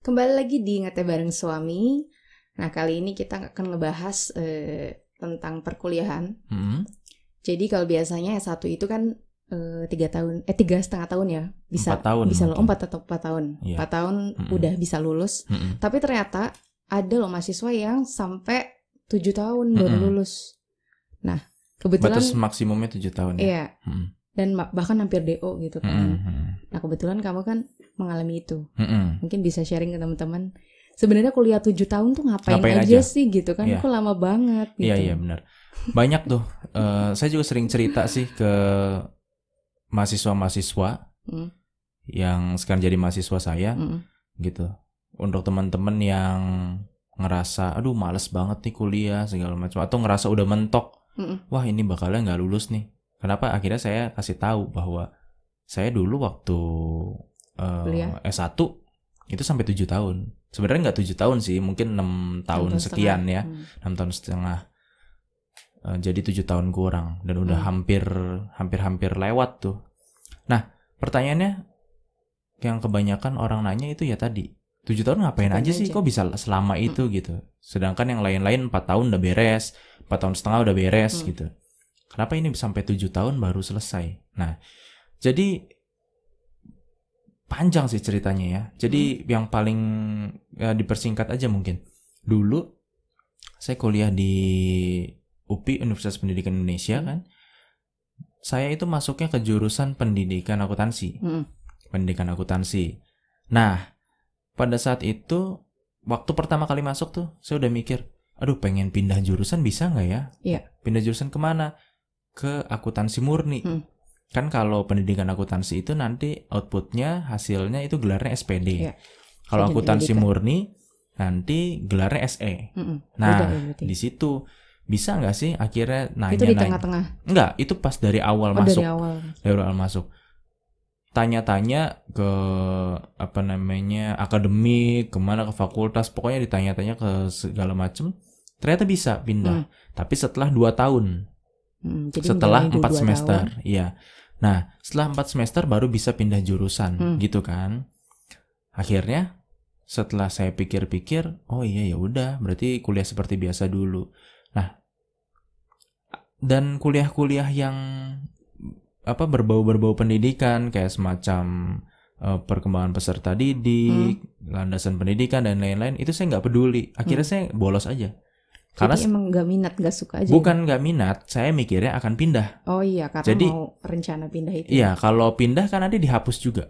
Kembali lagi di Ngeteh Bareng Suami. Nah, kali ini kita akan ngebahas tentang perkuliahan. Jadi kalau biasanya S1 itu kan 3 tahun, 3,5 tahun ya, bisa 4 tahun bisa mungkin. 4 atau 4 tahun. 4 tahun udah bisa lulus. Tapi ternyata ada loh mahasiswa yang sampai 7 tahun baru lulus. Nah, kebetulan batas maksimumnya 7 tahun ya. Iya. Dan bahkan hampir DO gitu kan. Nah, kebetulan kamu kan mengalami itu. Mungkin bisa sharing ke teman-teman. Sebenarnya kuliah 7 tahun tuh ngapain aja sih gitu kan? Iya. Kok lama banget gitu. Iya benar. Banyak tuh. Saya juga sering cerita sih ke mahasiswa-mahasiswa yang sekarang jadi mahasiswa saya gitu. Untuk teman-teman yang ngerasa aduh males banget nih kuliah segala macam, atau ngerasa udah mentok. Wah, ini bakalnya nggak lulus nih. Kenapa? Akhirnya saya kasih tahu bahwa saya dulu waktu S1 itu sampai 7 tahun. Sebenarnya nggak 7 tahun sih, mungkin 6 tahun sekian ya. 6 tahun setengah. Jadi 7 tahun kurang. Dan udah hampir lewat tuh. Nah, pertanyaannya yang kebanyakan orang nanya itu ya tadi, 7 tahun ngapain aja sih? Kok bisa selama itu gitu? Sedangkan yang lain-lain 4 tahun udah beres, 4 tahun setengah udah beres gitu. Kenapa ini sampai 7 tahun baru selesai? Nah, jadi panjang sih ceritanya ya. Jadi yang paling dipersingkat aja mungkin. Dulu saya kuliah di UPI, Universitas Pendidikan Indonesia kan. Saya itu masuknya ke jurusan pendidikan akuntansi. Pendidikan akuntansi. Nah, pada saat itu waktu pertama kali masuk tuh saya udah mikir, aduh pengen pindah jurusan bisa nggak ya? Iya. Pindah jurusan kemana? Ke akuntansi murni. Kan kalau pendidikan akuntansi itu nanti outputnya hasilnya itu gelarnya SPD. Kalau akuntansi murni nanti gelarnya SE. Nah, di situ bisa nggak sih akhirnya nanya? Itu di tengah-tengah? Enggak, itu pas dari awal masuk. Dari awal masuk. Tanya-tanya ke akademik, kemana, ke fakultas, pokoknya ditanya-tanya ke segala macam. Ternyata bisa pindah. Tapi setelah 2 tahun. Jadi setelah 4 semester. Iya. Nah, setelah 4 semester baru bisa pindah jurusan, gitu kan. Akhirnya setelah saya pikir-pikir, oh iya ya udah, berarti kuliah seperti biasa dulu. Nah, dan kuliah-kuliah yang berbau pendidikan kayak semacam perkembangan peserta didik, landasan pendidikan dan lain-lain, itu saya nggak peduli. Akhirnya saya bolos aja. Karena emang gak minat, gak suka aja. Bukan gak minat, saya mikirnya akan pindah. Oh iya, karena jadi, mau rencana pindah itu. Iya, kalau pindah kan nanti dihapus juga.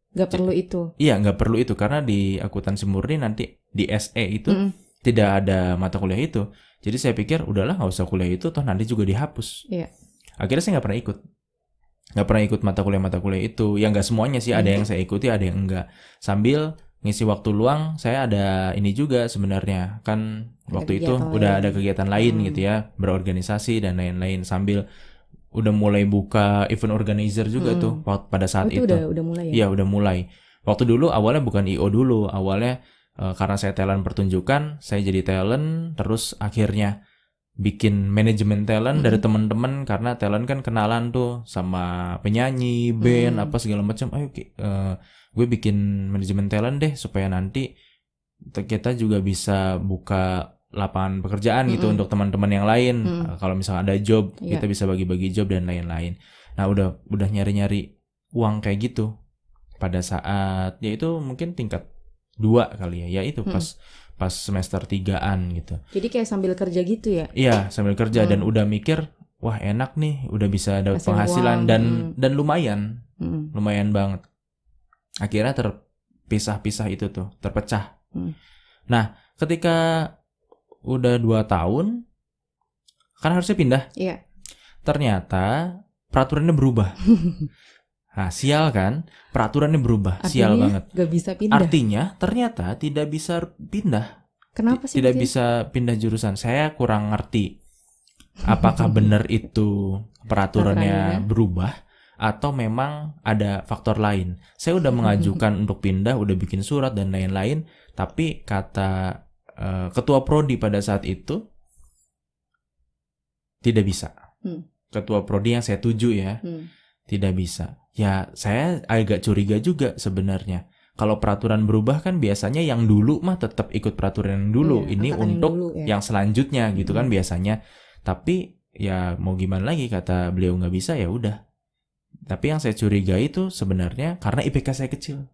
Gak perlu itu. Iya, gak perlu itu. Karena di akuntansi murni nanti di SE itu tidak ada mata kuliah itu. Jadi saya pikir udahlah gak usah kuliah itu, toh nanti juga dihapus. Iya. Akhirnya saya gak pernah ikut. Gak pernah ikut mata kuliah itu. Ya gak semuanya sih, ada yang saya ikuti, ada yang enggak. Sambil ngisi waktu luang, saya ada ini juga sebenarnya. Kan waktu itu udah ada kegiatan lain gitu ya, berorganisasi dan lain-lain, sambil udah mulai buka event organizer juga tuh pada saat itu. Udah mulai ya? Iya, udah mulai. Waktu dulu awalnya bukan IO dulu, awalnya karena saya talent pertunjukan, saya jadi talent, terus akhirnya bikin manajemen talent dari teman-teman, karena talent kan kenalan tuh sama penyanyi, band, apa segala macam. Ayo gue bikin manajemen talent deh supaya nanti kita juga bisa buka lapangan pekerjaan gitu untuk teman-teman yang lain. Kalau misalnya ada job, kita bisa bagi-bagi job dan lain-lain. Nah, udah nyari-nyari uang kayak gitu pada saat ya itu mungkin tingkat 2 kali ya. Ya itu pas semester 3-an gitu. Jadi kayak sambil kerja gitu ya? Iya, sambil kerja dan udah mikir, wah enak nih, udah bisa dapat penghasilan dan lumayan. Lumayan banget. Akhirnya terpisah-pisah itu tuh, terpecah. Nah, ketika udah 2 tahun, kan harusnya pindah. Iya. Ternyata peraturannya berubah. Nah, sial kan? Peraturannya berubah. Artinya, sial banget. Gak bisa pindah. Artinya, ternyata tidak bisa pindah. Kenapa sih? Tidak bisa pindah jurusan. Saya kurang ngerti. Apakah benar itu peraturannya berubah? Atau memang ada faktor lain. Saya udah mengajukan untuk pindah, udah bikin surat dan lain-lain, tapi kata ketua prodi pada saat itu tidak bisa. Ketua prodi yang saya tuju ya, tidak bisa. Ya, saya agak curiga juga sebenarnya. Kalau peraturan berubah kan biasanya yang dulu mah tetap ikut peraturan yang dulu. Ini untuk dulu, yang selanjutnya gitu kan biasanya. Tapi ya mau gimana lagi, kata beliau nggak bisa, ya udah. Tapi yang saya curigai itu sebenarnya karena IPK saya kecil.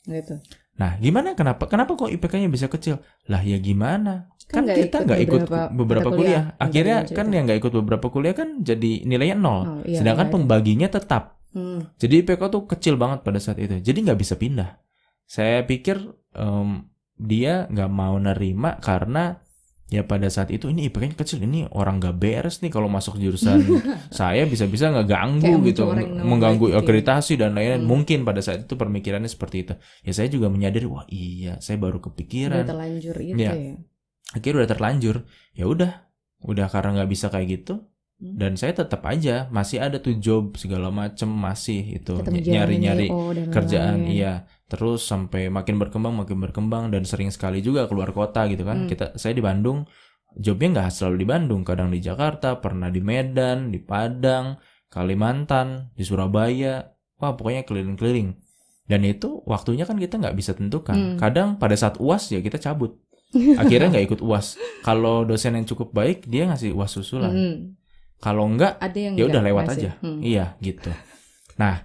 Gitu. Nah, gimana? Kenapa kok IPK-nya bisa kecil? Lah ya gimana? Kan kita nggak ikut beberapa kuliah. Akhirnya kan yang nggak ikut beberapa kuliah kan jadi nilainya 0. Sedangkan pembaginya tetap. Jadi IPK tuh kecil banget pada saat itu. Jadi nggak bisa pindah. Saya pikir dia nggak mau nerima karena ya pada saat itu ini IPK-nya kecil, ini orang nggak beres nih kalau masuk jurusan saya bisa-bisa ngeganggu gitu, mengganggu akreditasi dan lain-lain. Mungkin pada saat itu pemikirannya seperti itu. Ya saya juga menyadari, wah iya saya baru kepikiran. Udah terlanjur itu ya. Akhirnya udah terlanjur. Ya udah karena nggak bisa kayak gitu. Dan saya tetap aja masih ada tuh job segala macem, masih itu nyari-nyari kerjaan, iya. Terus sampai makin berkembang dan sering sekali juga keluar kota gitu kan. Saya di Bandung, jobnya nggak selalu di Bandung, kadang di Jakarta, pernah di Medan, di Padang, Kalimantan, di Surabaya, wah pokoknya keliling-keliling. Dan itu waktunya kan kita nggak bisa tentukan. Kadang pada saat UAS ya kita cabut, akhirnya nggak ikut UAS. Kalau dosen yang cukup baik dia ngasih UAS susulan. Kalau enggak, ya udah lewat aja. Iya, gitu. Nah,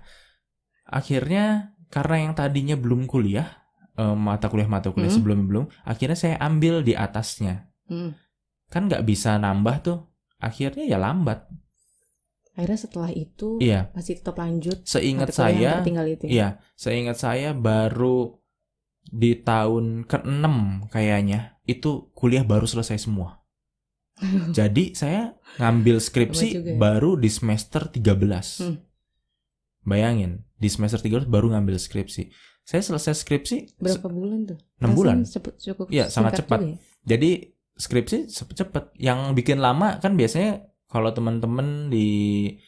akhirnya karena yang tadinya belum kuliah, mata kuliah sebelum akhirnya saya ambil di atasnya. Kan nggak bisa nambah tuh. Akhirnya ya lambat. Akhirnya setelah itu masih tetap lanjut. Seingat saya, seingat saya baru di tahun ke-6 kayaknya itu kuliah baru selesai semua. Jadi saya ngambil skripsi baru di semester 13. Bayangin, di semester 13 baru ngambil skripsi. Saya selesai skripsi berapa bulan tuh? 6 bulan. Cukup iya, sangat cepat. Ya? Jadi skripsi cepat. Yang bikin lama kan biasanya kalau teman-teman di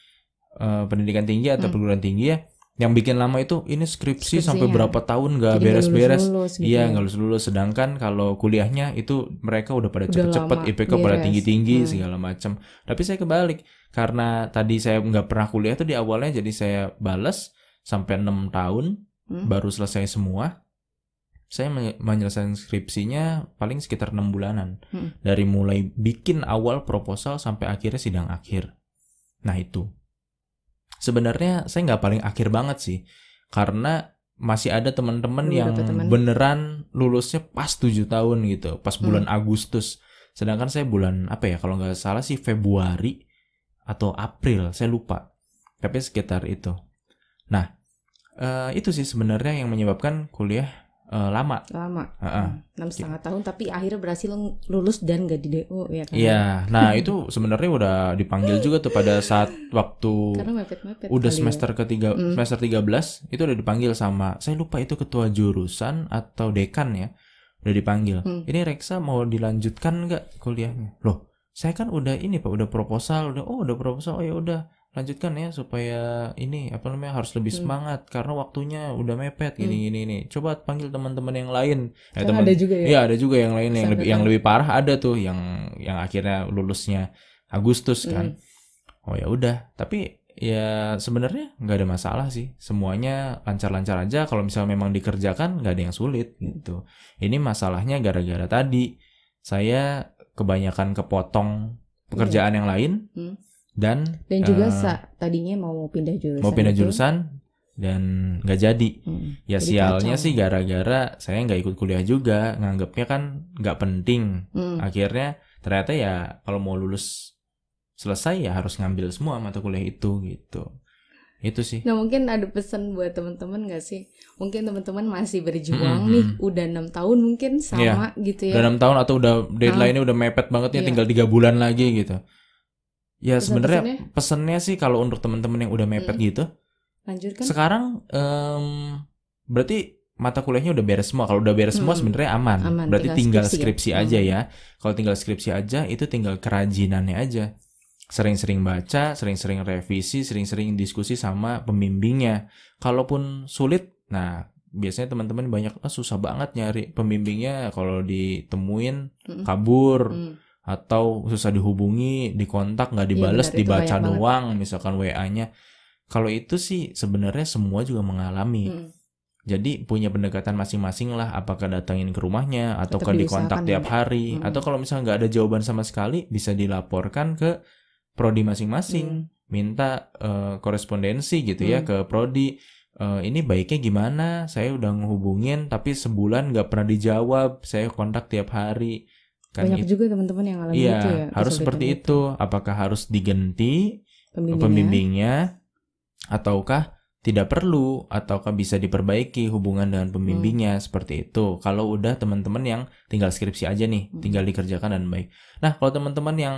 pendidikan tinggi atau perguruan tinggi ya, yang bikin lama itu ini skripsi sampai berapa tahun gak beres-beres. Iya, nggak lulus. Sedangkan kalau kuliahnya itu mereka udah pada cepet-cepet, IPK pada tinggi-tinggi segala macam. Tapi saya kebalik, karena tadi saya nggak pernah kuliah tuh di awalnya, jadi saya balas sampai 6 tahun baru selesai semua. Saya menyelesaikan skripsinya paling sekitar 6 bulanan. Dari mulai bikin awal proposal sampai akhirnya sidang akhir. Nah itu. Sebenarnya saya nggak paling akhir banget sih, karena masih ada teman-teman yang beneran lulusnya pas 7 tahun gitu, pas bulan Agustus. Sedangkan saya bulan kalau nggak salah sih Februari atau April, saya lupa. Tapi sekitar itu. Nah, itu sih sebenarnya yang menyebabkan kuliah lama. 6,5 tahun, tapi akhirnya berhasil lulus dan gak di DO ya kan? Iya, nah itu sebenarnya udah dipanggil juga tuh pada saat waktu udah semester ketiga, semester 13 itu udah dipanggil sama, saya lupa itu ketua jurusan atau dekan ya, udah dipanggil. Ini Reksa mau dilanjutkan nggak kuliahnya? Loh, saya kan udah ini Pak, udah proposal, udah proposal, oh ya udah lanjutkan ya supaya ini harus lebih semangat karena waktunya udah mepet gini. Coba panggil teman-teman yang lain. Ada juga ya? Iya, ada juga yang lain yang lebih parah, ada tuh yang akhirnya lulusnya Agustus kan. Oh ya udah, tapi ya sebenarnya nggak ada masalah sih. Semuanya lancar-lancar aja, kalau misalnya memang dikerjakan nggak ada yang sulit gitu. Ini masalahnya gara-gara tadi saya kebanyakan kepotong pekerjaan yang lain. Dan juga tadinya mau pindah jurusan dan nggak jadi. Ya jadi sialnya kacau. Sih gara-gara saya nggak ikut kuliah juga, nganggapnya kan nggak penting. Akhirnya ternyata ya kalau mau lulus selesai ya harus ngambil semua mata kuliah itu gitu. Itu sih. Nah mungkin ada pesan buat teman-teman nggak sih? Mungkin teman-teman masih berjuang nih, udah 6 tahun mungkin sama gitu ya. Udah 6 tahun atau udah deadline-nya udah mepet banget nih, tinggal 3 bulan lagi gitu. Ya sebenarnya pesannya sih kalau untuk teman-teman yang udah mepet gitu, lanjutkan. Sekarang berarti mata kuliahnya udah beres semua. Kalau udah beres semua sebenarnya aman. Berarti tinggal skripsi aja ya. Kalau tinggal skripsi aja itu tinggal kerajinannya aja. Sering-sering baca, sering-sering revisi, sering-sering diskusi sama pembimbingnya. Kalaupun sulit, nah biasanya teman-teman banyak susah banget nyari pembimbingnya, kalau ditemuin kabur. Atau susah dihubungi, dikontak nggak dibalas, dibaca doang misalkan WA-nya. Kalau itu sih sebenarnya semua juga mengalami. Jadi punya pendekatan masing-masing lah, apakah datangin ke rumahnya atau di kontak tiap hari, atau kalau misalnya nggak ada jawaban sama sekali bisa dilaporkan ke prodi masing-masing, minta korespondensi gitu ya ke prodi. Ini baiknya gimana? Saya udah ngehubungin tapi sebulan nggak pernah dijawab, saya kontak tiap hari. Kan banyak juga teman-teman yang alami itu ya. Harus seperti itu. Apakah harus diganti pembimbingnya ataukah tidak perlu, ataukah bisa diperbaiki hubungan dengan pembimbingnya, seperti itu. Kalau udah teman-teman yang tinggal skripsi aja nih, tinggal dikerjakan dan baik. Nah, kalau teman-teman yang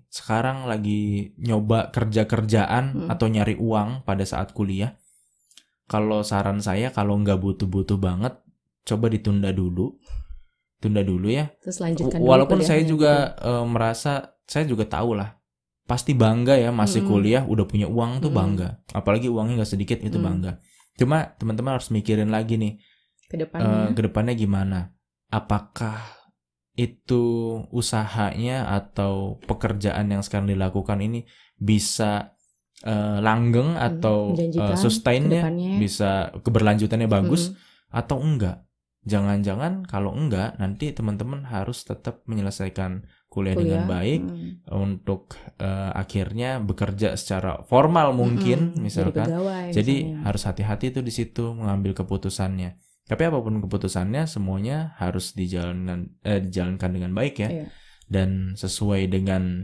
sekarang lagi nyoba kerjaan atau nyari uang pada saat kuliah, kalau saran saya kalau nggak butuh-butuh banget, coba ditunda dulu. Tunda dulu ya. Terus lanjutkan walaupun saya juga merasa, saya juga tahu lah, pasti bangga ya masih kuliah udah punya uang tuh bangga, apalagi uangnya nggak sedikit itu bangga. Cuma teman-teman harus mikirin lagi nih kedepannya gimana, apakah itu usahanya atau pekerjaan yang sekarang dilakukan ini bisa langgeng atau sustainnya, bisa keberlanjutannya bagus atau enggak. Jangan-jangan kalau enggak, nanti teman-teman harus tetap menyelesaikan kuliah dengan baik untuk akhirnya bekerja secara formal mungkin misalkan. Jadi harus hati-hati tuh di situ mengambil keputusannya. Tapi apapun keputusannya semuanya harus dijalankan dengan baik ya. Dan sesuai dengan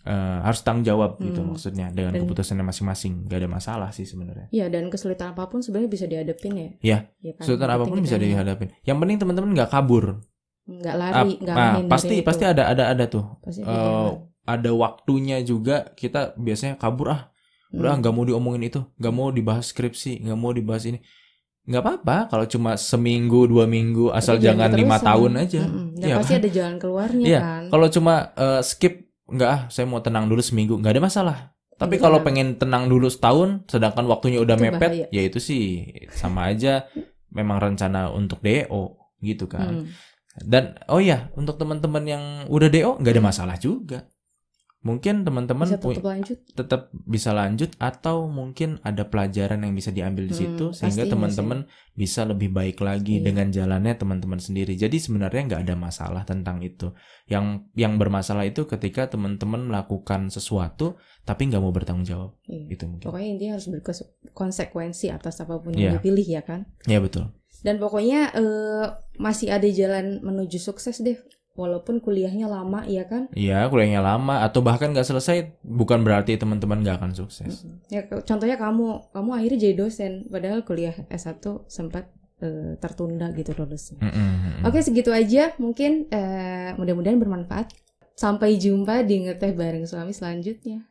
harus tanggung jawab gitu maksudnya dengan keputusannya masing-masing. Gak ada masalah sih sebenarnya. Iya, dan kesulitan apapun sebenarnya bisa dihadapin ya. Iya. Ya kan? Kesulitan apapun bisa dihadapin. Yang penting teman-teman nggak kabur. Nggak lari, nggak menghindari. Pasti ada tuh. Ada waktunya juga kita biasanya kabur udah nggak mau diomongin itu, nggak mau dibahas skripsi, nggak mau dibahas ini. Nggak apa-apa kalau cuma seminggu 2 minggu, asal jangan 5 tahun aja. Dan pasti ada jalan keluarnya kan. Kalau cuma skip, saya mau tenang dulu seminggu, nggak ada masalah. Tapi kalau pengen tenang dulu setahun, sedangkan waktunya udah itu mepet, bahaya. Ya itu sih sama aja memang rencana untuk DO gitu kan. Dan untuk teman-teman yang udah DO nggak ada masalah juga. Mungkin teman-teman tetap bisa lanjut atau mungkin ada pelajaran yang bisa diambil di situ sehingga teman-teman bisa lebih baik lagi dengan jalannya teman-teman sendiri. Jadi sebenarnya nggak ada masalah tentang itu. Yang bermasalah itu ketika teman-teman melakukan sesuatu tapi nggak mau bertanggung jawab. Itu mungkin. Pokoknya intinya harus berkonsekuensi atas apapun yang dipilih ya kan. Iya betul. Dan pokoknya masih ada jalan menuju sukses deh. Walaupun kuliahnya lama, ya kan? Iya, kuliahnya lama atau bahkan nggak selesai, bukan berarti teman-teman nggak akan sukses. Ya, contohnya kamu akhirnya jadi dosen, padahal kuliah S1 sempat tertunda gitu lulusnya. Oke, segitu aja. Mungkin mudah-mudahan bermanfaat. Sampai jumpa di Ngeteh Bareng Suami selanjutnya.